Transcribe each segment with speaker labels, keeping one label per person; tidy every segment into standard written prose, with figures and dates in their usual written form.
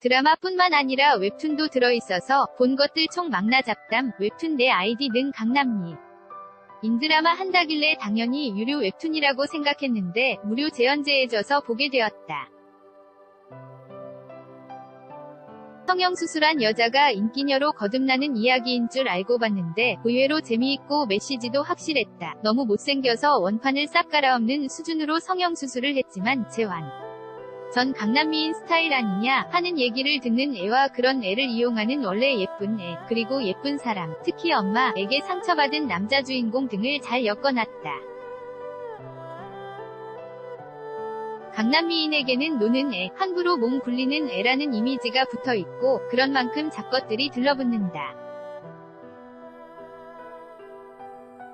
Speaker 1: 드라마뿐만 아니라 웹툰도 들어있어서 본 것들 총 망나 잡담, 웹툰 내 아이디 등 강남리. 인드라마 한다길래 당연히 유료 웹툰이라고 생각했는데 무료 제연제해져서 보게 되었다. 성형수술한 여자가 인기녀로 거듭나는 이야기인 줄 알고 봤는데 의외로 재미있고 메시지도 확실했다. 너무 못생겨서 원판을 싹 갈아엎는 수준으로 성형수술을 했지만 재환. 전 강남미인 스타일 아니냐 하는 얘기를 듣는 애와 그런 애를 이용하는 원래 예쁜 애, 그리고 예쁜 사람, 특히 엄마에게 상처받은 남자 주인공 등을 잘 엮어놨다. 강남미인에게는 노는 애, 함부로 몸 굴리는 애라는 이미지가 붙어있고 그런 만큼 잡것들이 들러붙는다.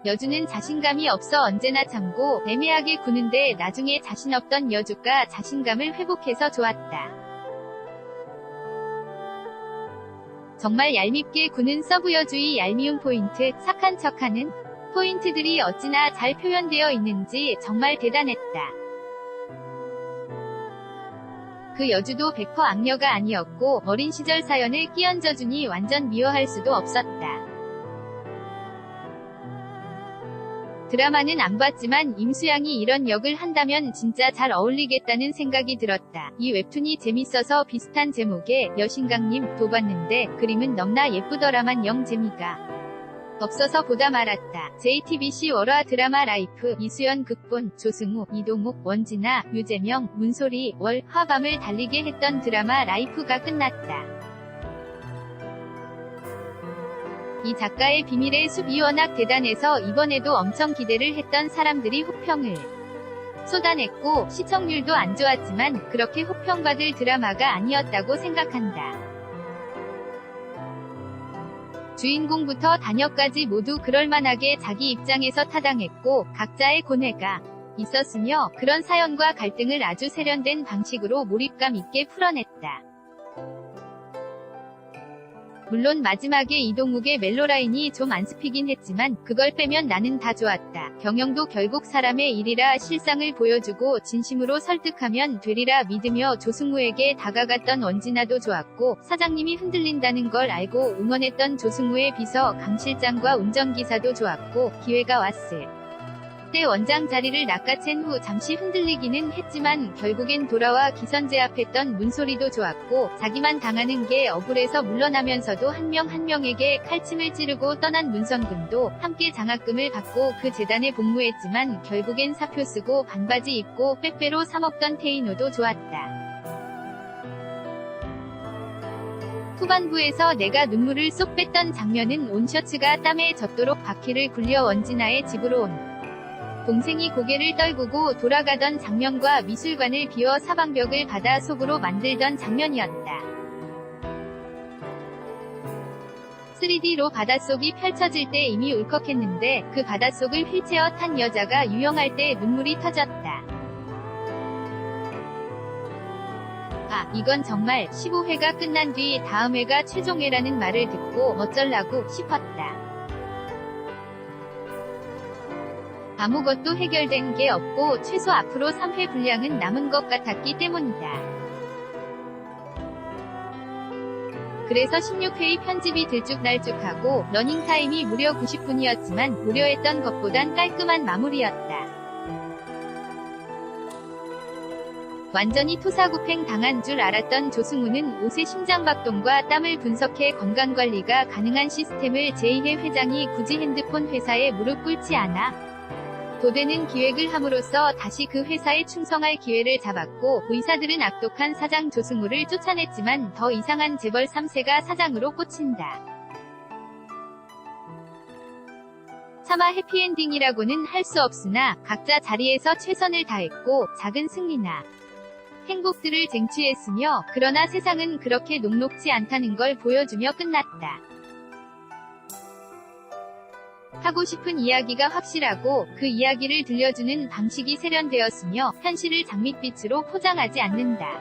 Speaker 1: 여주는 자신감이 없어 언제나 참고 애매하게 구는데 나중에 자신 없던 여주가 자신감을 회복해서 좋았다. 정말 얄밉게 구는 서브 여주의 얄미운 포인트, 착한 척하는 포인트들이 어찌나 잘 표현되어 있는지 정말 대단했다. 그 여주도 100% 악녀가 아니었고 어린 시절 사연을 끼얹어주니 완전 미워할 수도 없었다. 드라마는 안 봤지만 임수양이 이런 역을 한다면 진짜 잘 어울리겠다는 생각이 들었다. 이 웹툰이 재밌어서 비슷한 제목의 여신강님 도 봤는데 그림은 넘나 예쁘더라만 영 재미가 없어서 보다 말았다. JTBC 월화 드라마 라이프 이수연 극본 조승우, 이동욱, 원진아, 유재명, 문소리, 월, 화밤을 달리게 했던 드라마 라이프가 끝났다. 이 작가의 비밀의 숲이 워낙 대단해서 이번에도 엄청 기대를 했던 사람들이 호평을 쏟아냈고 시청률도 안 좋았지만 그렇게 호평받을 드라마가 아니었다고 생각한다. 주인공부터 단역까지 모두 그럴만하게 자기 입장에서 타당했고 각자의 고뇌가 있었으며 그런 사연과 갈등을 아주 세련된 방식으로 몰입감 있게 풀어냈다. 물론 마지막에 이동욱의 멜로라인이 좀 안 습히긴 했지만 그걸 빼면 나는 다 좋았다. 경영도 결국 사람의 일이라 실상을 보여주고 진심으로 설득하면 되리라 믿으며 조승우에게 다가갔던 원진아도 좋았고 사장님이 흔들린다는 걸 알고 응원했던 조승우의 비서 강 실장과 운전기사도 좋았고 기회가 왔을 때 원장 자리를 낚아챈 후 잠시 흔들리기는 했지만 결국엔 돌아와 기선제압했던 문소리도 좋았고 자기만 당하는 게 억울해서 물러나면서도 한 명 한 명에게 칼침을 찌르고 떠난 문성근도 함께 장학금을 받고 그 재단에 복무했지만 결국엔 사표 쓰고 반바지 입고 빼빼로 사먹던 태인호도 좋았다. 후반부에서 내가 눈물을 쏙 뺐던 장면은 온 셔츠가 땀에 젖도록 바퀴를 굴려 원진아의 집으로 온 동생이 고개를 떨구고 돌아가던 장면과 미술관을 비워 사방벽을 바다 속으로 만들던 장면이었다. 3D로 바닷속이 펼쳐질 때 이미 울컥했는데 그 바닷속을 휠체어 탄 여자가 유영할 때 눈물이 터졌다. 아, 이건 정말 15회가 끝난 뒤 다음 회가 최종회라는 말을 듣고 어쩔라고 싶었다. 아무것도 해결된 게 없고 최소 앞으로 3회 분량은 남은 것 같았기 때문이다. 그래서 16회의 편집이 들쭉날쭉하고 러닝타임이 무려 90분이었지만 우려했던 것보단 깔끔한 마무리였다. 완전히 토사구팽 당한 줄 알았던 조승우는 옷의 심장박동과 땀을 분석해 건강관리가 가능한 시스템을 제2의 회장이 굳이 핸드폰 회사에 무릎 꿇지 않아 도대는 기획을 함으로써 다시 그 회사에 충성할 기회를 잡았고 의사들은 악독한 사장 조승우를 쫓아냈지만 더 이상한 재벌 3세가 사장으로 꽂힌다. 차마 해피엔딩이라고는 할 수 없으나 각자 자리에서 최선을 다했고 작은 승리나 행복들을 쟁취했으며 그러나 세상은 그렇게 녹록지 않다는 걸 보여주며 끝났다. 하고 싶은 이야기가 확실하고 그 이야기를 들려주는 방식이 세련되었으며 현실을 장밋빛으로 포장하지 않는다.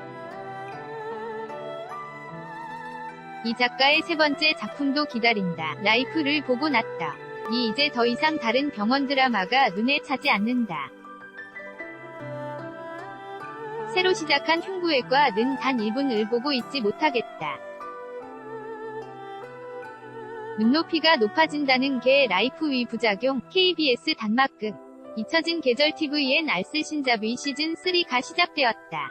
Speaker 1: 이 작가의 세 번째 작품도 기다린다. 라이프를 보고 났다. 이제 더 이상 다른 병원 드라마가 눈에 차지 않는다. 새로 시작한 흉부외과는 단 1분을 보고 있지 못하겠다. 눈높이가 높아진다는 게 라이프 위 부작용. KBS 단막극 잊혀진 계절 TVN 알쓸 신잡이 시즌3가 시작되었다.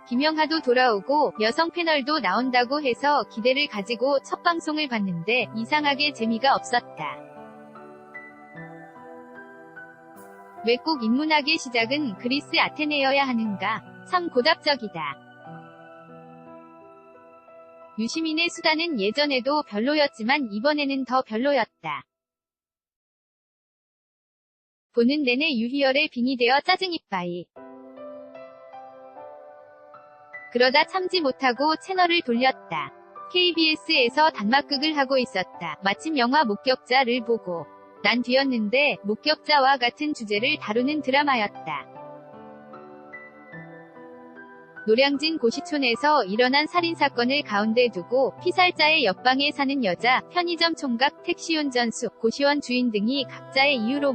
Speaker 1: 김영하도 돌아오고 여성 패널도 나온다고 해서 기대를 가지고 첫 방송을 봤는데 이상하게 재미가 없었다. 왜 꼭 인문학의 시작은 그리스 아테네여야 하는가? 참 고답적이다. 유시민의 수다는 예전에도 별로였지만 이번에는 더 별로였다. 보는 내내 유희열의 빙이 되어 짜증이빠이. 그러다 참지 못하고 채널을 돌렸다. KBS에서 단막극을 하고 있었다. 마침 영화 목격자를 보고 난 뒤였는데 목격자와 같은 주제를 다루는 드라마였다. 노량진 고시촌에서 일어난 살인사건을 가운데 두고 피살자의 옆방에 사는 여자, 편의점 총각, 택시 운전수, 고시원 주인 등이 각자의 이유로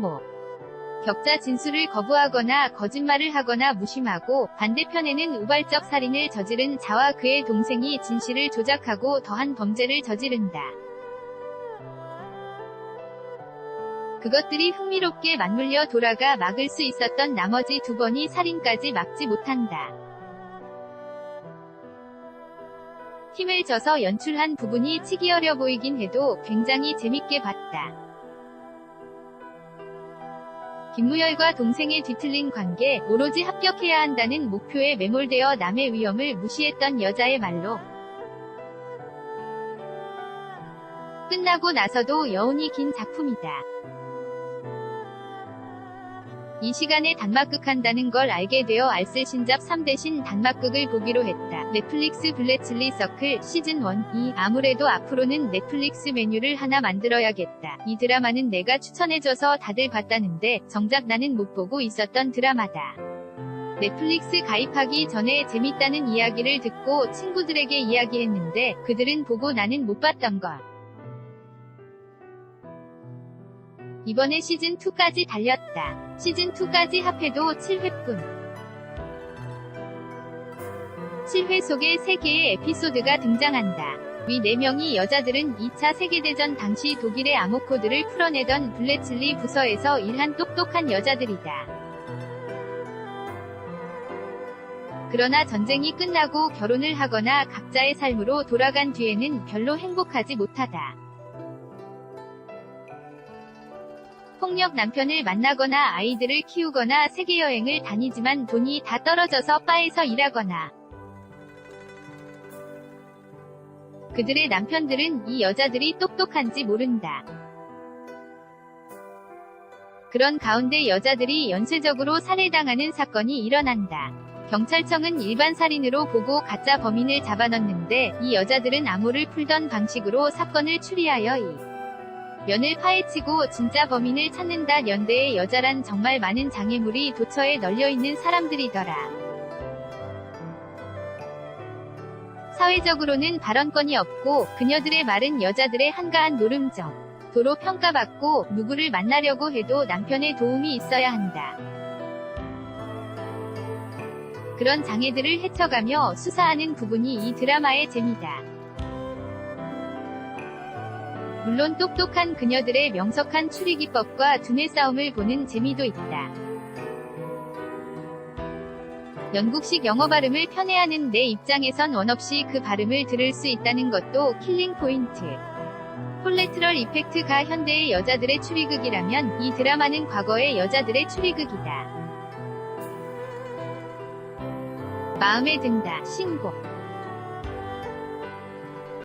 Speaker 1: 격자 진술을 거부하거나 거짓말을 하거나 무심하고, 반대편에는 우발적 살인을 저지른 자와 그의 동생이 진실을 조작하고 더한 범죄를 저지른다. 그것들이 흥미롭게 맞물려 돌아가 막을 수 있었던 나머지 두 번이 살인까지 막지 못한다. 힘을 줘서 연출한 부분이 치기 어려 보이긴 해도 굉장히 재밌게 봤다. 김무열과 동생의 뒤틀린 관계, 오로지 합격해야 한다는 목표에 매몰되어 남의 위험을 무시했던 여자의 말로 끝나고 나서도 여운이 긴 작품이다. 이 시간에 단막극 한다는 걸 알게 되어 알쓸 신잡 3 대신 단막극을 보기로 했다. 넷플릭스 블랙칠리 서클 시즌1. 아무래도 앞으로는 넷플릭스 메뉴를 하나 만들어야겠다. 이 드라마는 내가 추천해줘서 다들 봤다는데 정작 나는 못 보고 있었던 드라마다. 넷플릭스 가입하기 전에 재밌다는 이야기를 듣고 친구들에게 이야기했는데 그들은 보고 나는 못 봤던 걸. 이번에 시즌2까지 달렸다. 시즌2까지 합해도 7회뿐. 7회 속에 3개의 에피소드가 등장한다. 위 4명의 여자들은 2차 세계대전 당시 독일의 암호코드를 풀어내던 블랙칠리 부서에서 일한 똑똑한 여자들이다. 그러나 전쟁이 끝나고 결혼을 하거나 각자의 삶으로 돌아간 뒤에는 별로 행복하지 못하다. 폭력 남편을 만나거나 아이들을 키우거나 세계여행을 다니지만 돈이 다 떨어져서 바에서 일하거나. 그들의 남편들은 이 여자들이 똑똑한지 모른다. 그런 가운데 여자들이 연쇄적으로 살해당하는 사건이 일어난다. 경찰청은 일반 살인으로 보고 가짜 범인을 잡아넣는데 이 여자들은 암호를 풀던 방식으로 사건을 추리하여 면을 파헤치고 진짜 범인을 찾는다. 연대의 여자란 정말 많은 장애물이 도처에 널려있는 사람들이더라. 사회적으로는 발언권이 없고 그녀들의 말은 여자들의 한가한 노름점. 도로 평가받고 누구를 만나려고 해도 남편의 도움이 있어야 한다. 그런 장애들을 헤쳐가며 수사하는 부분이 이 드라마의 재미다. 물론 똑똑한 그녀들의 명석한 추리기법과 두뇌 싸움을 보는 재미도 있다. 영국식 영어 발음을 편애하는 내 입장에선 원없이 그 발음을 들을 수 있다는 것도 킬링 포인트. 콜레트럴 이펙트가 현대의 여자들의 추리극이라면 이 드라마는 과거의 여자들의 추리극이다. 마음에 든다. 신곡.